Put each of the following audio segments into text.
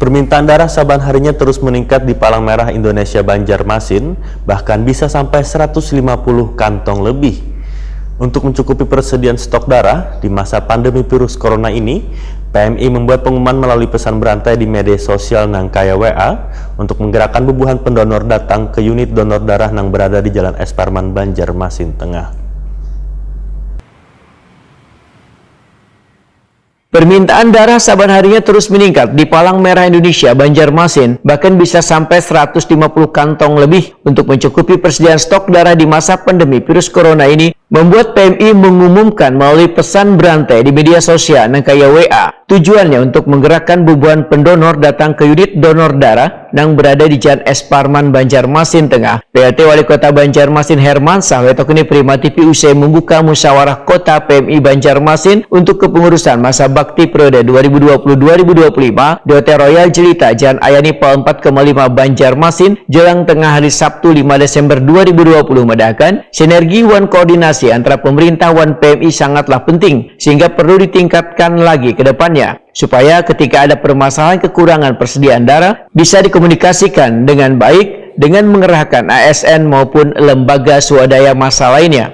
Permintaan darah saban harinya terus meningkat di Palang Merah Indonesia Banjarmasin, bahkan bisa sampai 150 kantong lebih. Untuk mencukupi persediaan stok darah di masa pandemi virus corona ini, PMI membuat pengumuman melalui pesan berantai di media sosial nang kaya WA untuk menggerakkan bubuhan pendonor datang ke unit donor darah yang berada di Jalan Es Parman, Banjarmasin Tengah. Permintaan darah saban harinya terus meningkat di Palang Merah Indonesia Banjarmasin, bahkan bisa sampai 150 kantong lebih. Untuk mencukupi persediaan stok darah di masa pandemi virus corona ini, membuat PMI mengumumkan melalui pesan berantai di media sosial nang kaya WA. Tujuannya untuk menggerakkan bubuhan pendonor datang ke unit donor darah yang berada di Jalan Es Parman, Banjarmasin Tengah. PLT Wali Kota Banjarmasin Hermansyah Wetokuni Prima TV usai membuka musyawarah Kota PMI Banjarmasin untuk kepengurusan masa bakti periode 2020-2025 di Hotel Royal Jelita Jalan Ayani Pal 4,5 Banjarmasin jelang tengah hari Sabtu 5 Desember 2020 mendakan sinergi wan koordinasi antara pemerintah wan PMI sangatlah penting sehingga perlu ditingkatkan lagi ke depannya supaya ketika ada permasalahan kekurangan persediaan darah bisa dikomunikasikan dengan baik dengan mengerahkan ASN maupun lembaga swadaya massa lainnya.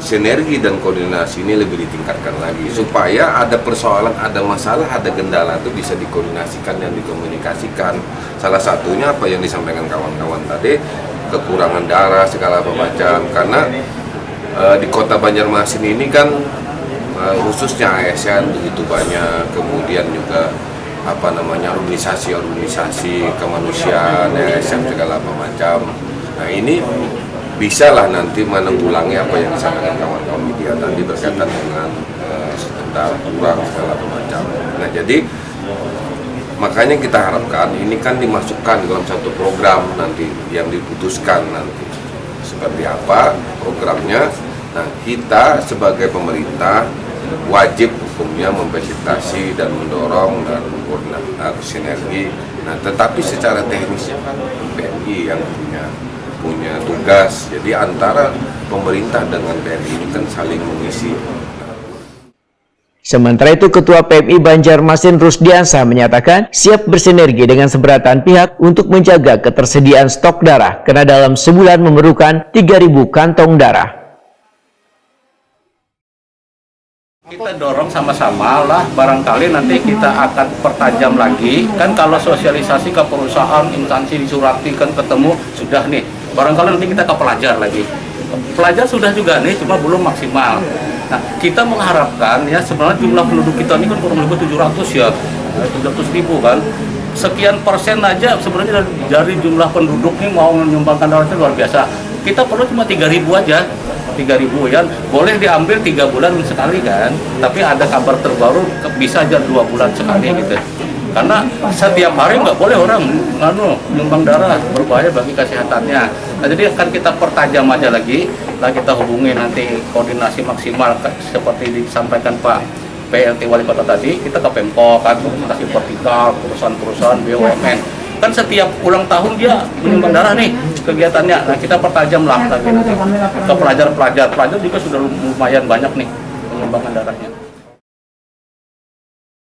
Sinergi dan koordinasi ini lebih ditingkatkan lagi supaya ada persoalan, ada masalah, ada kendala itu bisa dikoordinasikan dan dikomunikasikan. Salah satunya apa yang disampaikan kawan-kawan tadi, kekurangan darah segala macam, karena di kota Banjarmasin ini kan khususnya ASN begitu banyak, kemudian juga organisasi-organisasi kemanusiaan, ASN segala macam. Nah ini bisa lah nanti menanggulangi apa yang disampaikan kawan-kawan media tadi berkaitan dengan darah kurang segala macam. Nah jadi makanya kita harapkan ini kan dimasukkan dalam satu program nanti yang diputuskan nanti seperti apa programnya. Nah kita sebagai pemerintah wajib hukumnya memfasilitasi dan mendorong dan koordinasi sinergi. Nah tetapi secara teknisnya kan PMI yang punya tugas, jadi antara pemerintah dengan PMI ini kan saling mengisi. Sementara itu, Ketua PMI Banjarmasin Rusdiansah menyatakan siap bersinergi dengan seberatan pihak untuk menjaga ketersediaan stok darah karena dalam sebulan memerlukan 3.000 kantong darah. Kita dorong sama-sama lah, barangkali nanti kita akan pertajam lagi. Kan kalau sosialisasi ke perusahaan, instansi disurati kan ketemu, sudah nih. Barangkali nanti kita ke pelajar lagi. Pelajar sudah juga nih, cuma belum maksimal. Nah, kita mengharapkan ya sebenarnya jumlah penduduk kita ini kan kurang lebih 700 ya, 700.000 kan. Sekian persen aja sebenarnya dari jumlah penduduk nih mau menyumbangkan darahnya luar biasa. Kita perlu cuma 3.000 aja. 3.000 ya, boleh diambil 3 bulan sekali kan, tapi ada kabar terbaru bisa aja 2 bulan sekali gitu. Karena setiap hari nggak boleh orang nyumbang darah, berbahaya bagi kesehatannya. Nah jadi akan kita pertajam aja lagi, lah kita hubungi nanti koordinasi maksimal seperti disampaikan Pak PLT Wali Kota tadi, kita ke Pemkot kan, komunikasi vertikal, perusahaan-perusahahan BUMN. Kan setiap ulang tahun dia menyumbang darah nih kegiatannya. Nah kita pertajam lah lagi nanti ke pelajar juga sudah lumayan banyak nih menyumbangkan darahnya.